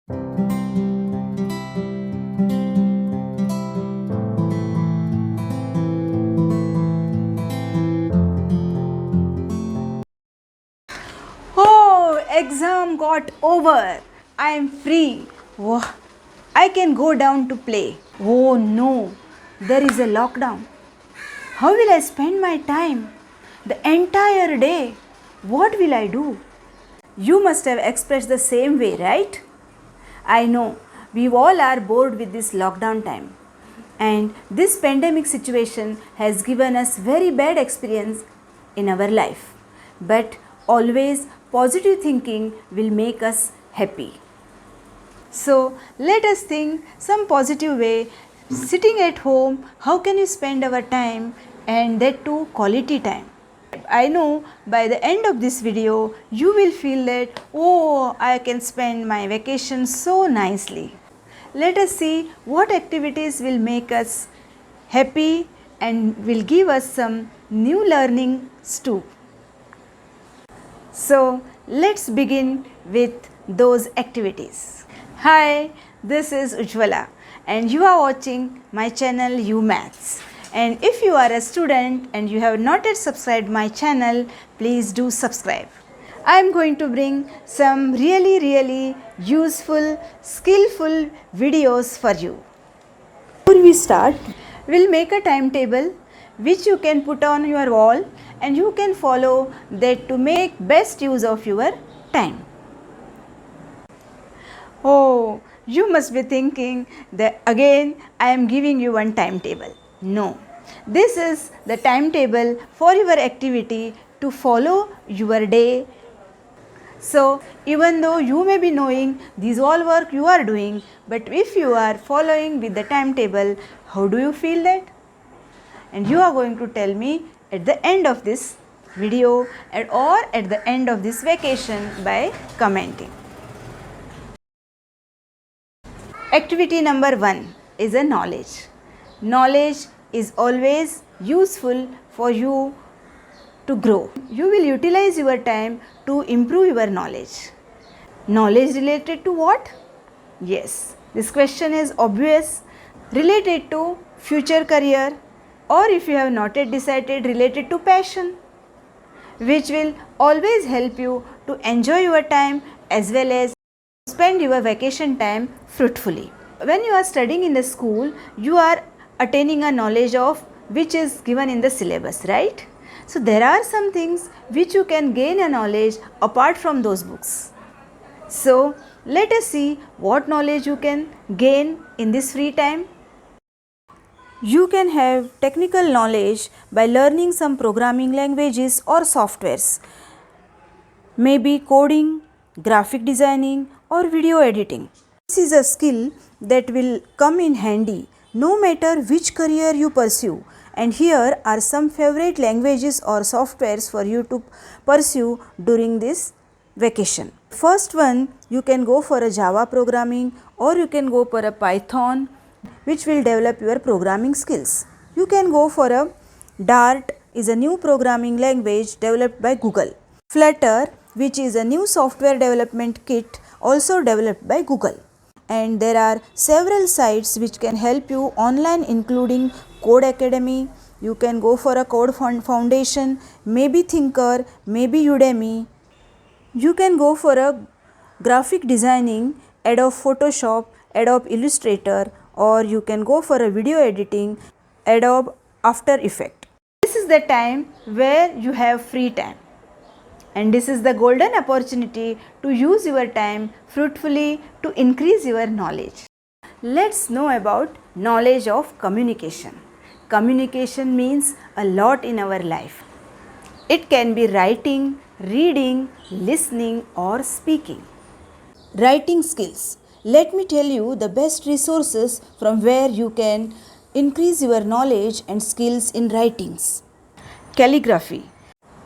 Oh, exam got over. I am free. Oh, I can go down to play. Oh no, there is a lockdown. How will I spend my time? The entire day. What will I do? You must have expressed the same way, right? I know we all are bored with this lockdown time. And this pandemic situation has given us very bad experience in our life. But always positive thinking will make us happy. So let us think some positive way. Sitting at home, how can you spend our time, and that too quality time? I know by the end of this video you will feel that, oh, I can spend my vacation so nicely. Let us see what activities will make us happy and will give us some new learnings too. So let's begin with those activities. Hi, this is Ujjwala and you are watching my channel UMaths. And if you are a student and you have not yet subscribed my channel, please do subscribe. I am going to bring some really useful, skillful videos for you. Before we start, we'll make a timetable which you can put on your wall and you can follow that to make best use of your time. Oh, you must be thinking that again I am giving you one timetable. No, this is the timetable for your activity to follow your day. So even though you may be knowing these all work you are doing, but if you are following with the timetable, how do you feel that? And you are going to tell me at the end of this video or at the end of this vacation by commenting. Activity number 1 is a knowledge. Knowledge is always useful for you to grow. You will utilize your time to improve your knowledge. Knowledge related to what? Yes, this question is obvious. Related to future career, or if you have not yet decided, related to passion, which will always help you to enjoy your time as well as spend your vacation time fruitfully. When you are studying in the school, you are attaining a knowledge of which is given in the syllabus, right? So there are some things which you can gain a knowledge apart from those books. So let us see what knowledge you can gain in this free time. You can have technical knowledge by learning some programming languages or softwares, maybe coding, graphic designing or video editing. This is a skill that will come in handy no matter which career you pursue, and here are some favorite languages or softwares for you to pursue during this vacation. First one, you can go for a Java programming or you can go for a Python, which will develop your programming skills. You can go for a Dart, is a new programming language developed by Google. Flutter, which is a new software development kit also developed by Google. And there are several sites which can help you online, including Code Academy. You can go for a Code Foundation, maybe Thinker, maybe Udemy. You can go for a graphic designing, Adobe Photoshop, Adobe Illustrator, or you can go for a video editing, Adobe After Effects. This is the time where you have free time. And this is the golden opportunity to use your time fruitfully to increase your knowledge. Let's know about knowledge of communication. Communication means a lot in our life. It can be writing, reading, listening or speaking. Writing skills. Let me tell you the best resources from where you can increase your knowledge and skills in writings. Calligraphy.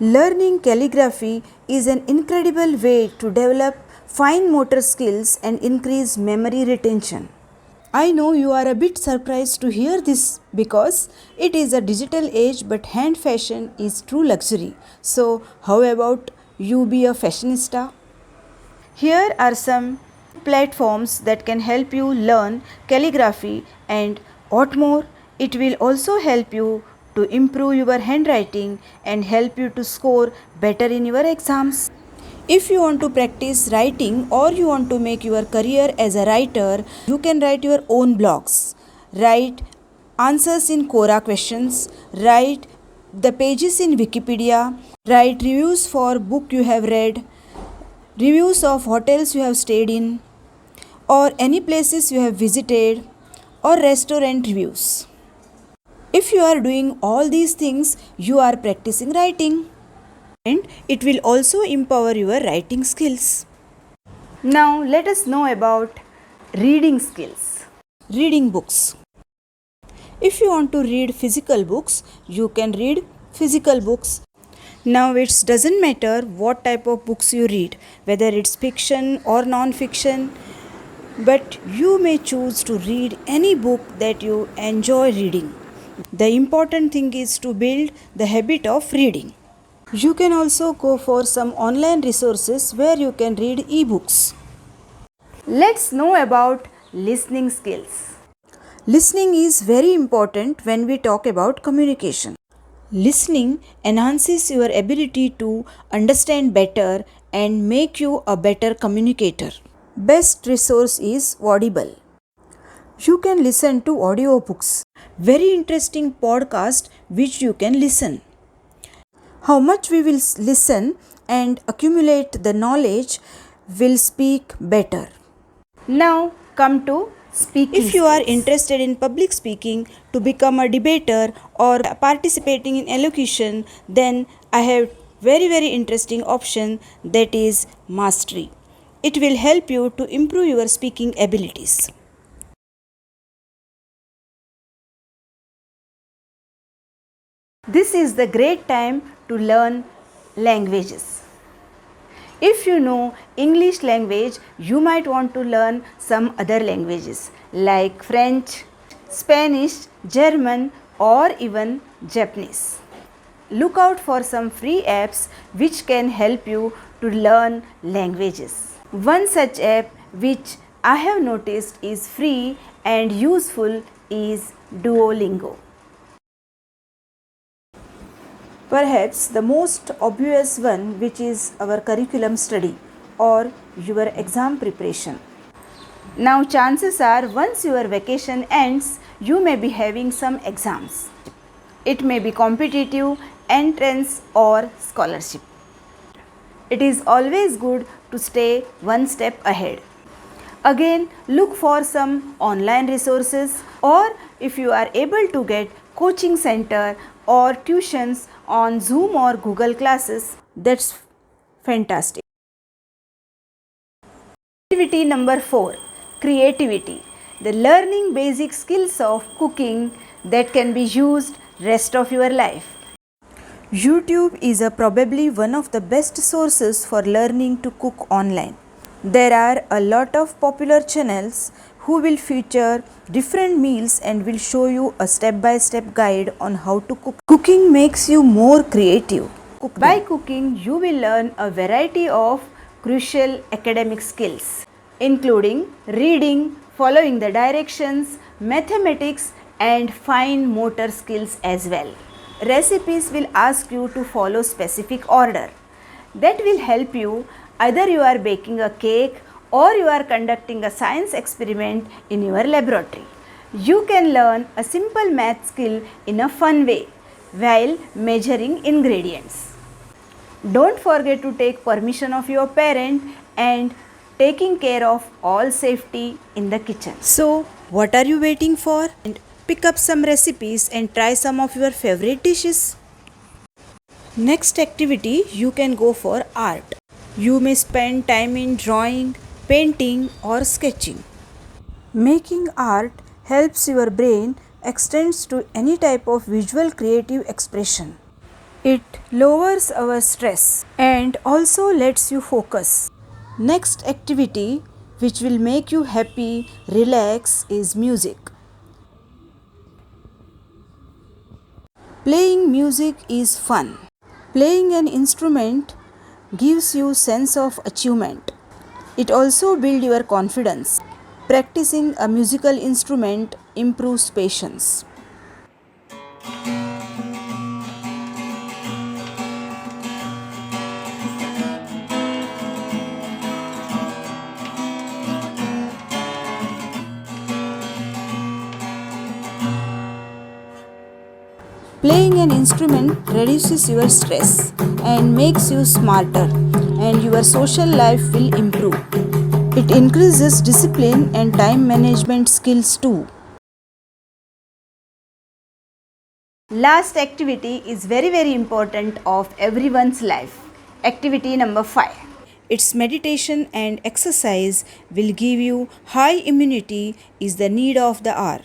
Learning calligraphy is an incredible way to develop fine motor skills and increase memory retention. I know you are a bit surprised to hear this because it is a digital age, but hand fashion is true luxury. So how about you be a fashionista? Here are some platforms that can help you learn calligraphy, and what more, it will also help you to improve your handwriting and help you to score better in your exams. If you want to practice writing or you want to make your career as a writer, you can write your own blogs. Write answers in Quora questions, write the pages in Wikipedia, write reviews for book you have read, reviews of hotels you have stayed in, or any places you have visited, or restaurant reviews. If you are doing all these things, you are practicing writing, and it will also empower your writing skills. Now let us know about reading skills. Reading books. If you want to read physical books, you can read physical books. Now it doesn't matter what type of books you read, whether it's fiction or non-fiction, but you may choose to read any book that you enjoy reading. The important thing is to build the habit of reading. You can also go for some online resources where you can read ebooks. Let's know about listening skills. Listening is very important when we talk about communication. Listening enhances your ability to understand better and make you a better communicator. Best resource is Audible. You can listen to audiobooks, very interesting podcast which you can listen. How much we will listen and accumulate the knowledge will speak better. Now come to speaking. If you are interested in public speaking to become a debater or participating in elocution, then I have very interesting option, that is mastery. It will help you to improve your speaking abilities. This is the great time to learn languages. If you know English language, you might want to learn some other languages like French, Spanish, German, or even Japanese. Look out for some free apps which can help you to learn languages. One such app which I have noticed is free and useful is Duolingo. Perhaps the most obvious one, which is our curriculum study or your exam preparation. Now chances are once your vacation ends, you may be having some exams. It may be competitive, entrance or scholarship. It is always good to stay one step ahead. Again, look for some online resources, or if you are able to get coaching center or tuitions on Zoom or Google classes, that's fantastic. Activity number 4, creativity. The learning basic skills of cooking that can be used rest of your life. YouTube is probably one of the best sources for learning to cook online. There are a lot of popular channels who will feature different meals and will show you a step-by-step guide on how to cook. Cooking makes you more creative. By cooking, you will learn a variety of crucial academic skills, including reading, following the directions, mathematics, and fine motor skills as well. Recipes will ask you to follow specific order. That will help you either you are baking a cake or you are conducting a science experiment in your laboratory. You can learn a simple math skill in a fun way while measuring ingredients. Don't forget to take permission of your parent and taking care of all safety in the kitchen. So, what are you waiting for? And pick up some recipes and try some of your favorite dishes. Next activity, you can go for art. You may spend time in drawing, painting or sketching. Making art helps your brain extends to any type of visual creative expression. It lowers our stress and also lets you focus. Next activity which will make you happy, relax is music. Playing music is fun. Playing an instrument gives you sense of achievement. It also builds your confidence. Practicing a musical instrument improves patience. Playing an instrument reduces your stress and makes you smarter, and your social life will improve. It increases discipline and time management skills too. Last activity is very important of everyone's life. Activity number 5. Its meditation and exercise will give you high immunity is the need of the hour.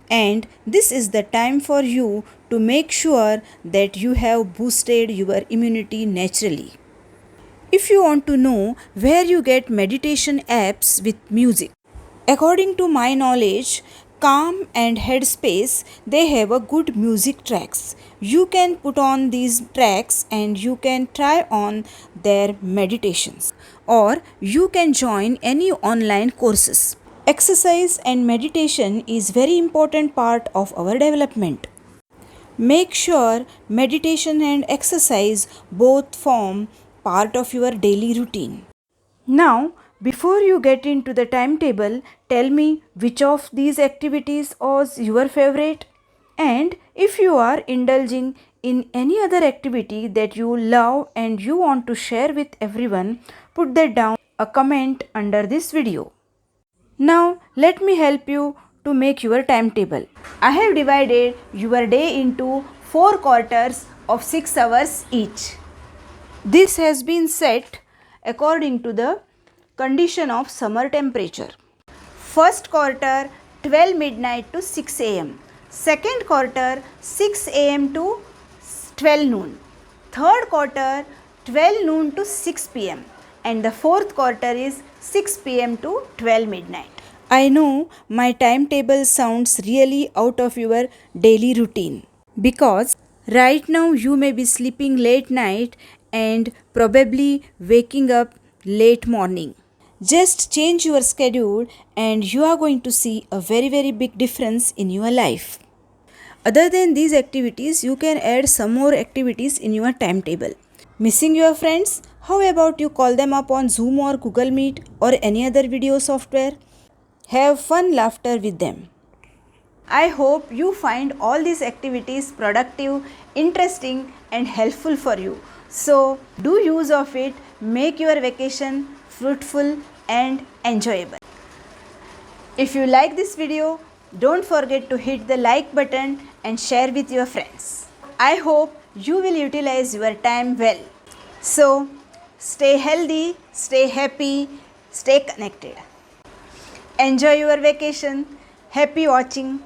And this is the time for you to make sure that you have boosted your immunity naturally. If you want to know where you get meditation apps with music, according to my knowledge, Calm and Headspace, they have a good music tracks. You can put on these tracks and you can try on their meditations, or you can join any online courses. Exercise and meditation is very important part of our development. Make sure meditation and exercise both form part of your daily routine. Now, before you get into the timetable, tell me which of these activities was your favorite, and if you are indulging in any other activity that you love and you want to share with everyone, put that down a comment under this video. Now, let me help you to make your timetable. I have divided your day into 4 quarters of 6 hours each. This has been set according to the condition of summer temperature. First quarter 12 midnight to 6 am. Second quarter 6 am to 12 noon. Third quarter 12 noon to 6 pm. And the fourth quarter is 6 pm to 12 midnight. I know my timetable sounds really out of your daily routine, because right now you may be sleeping late night and probably waking up late morning. Just change your schedule and you are going to see a very big difference in your life. Other than these activities, you can add some more activities in your timetable. Missing your friends? How about you call them up on Zoom or Google Meet or any other video software? Have fun laughter with them. I hope you find all these activities productive, interesting and helpful for you. So do use of it, make your vacation fruitful and enjoyable. If you like this video, don't forget to hit the like button and share with your friends. I hope you will utilize your time well. So stay healthy, stay happy, stay connected. Enjoy your vacation. Happy watching.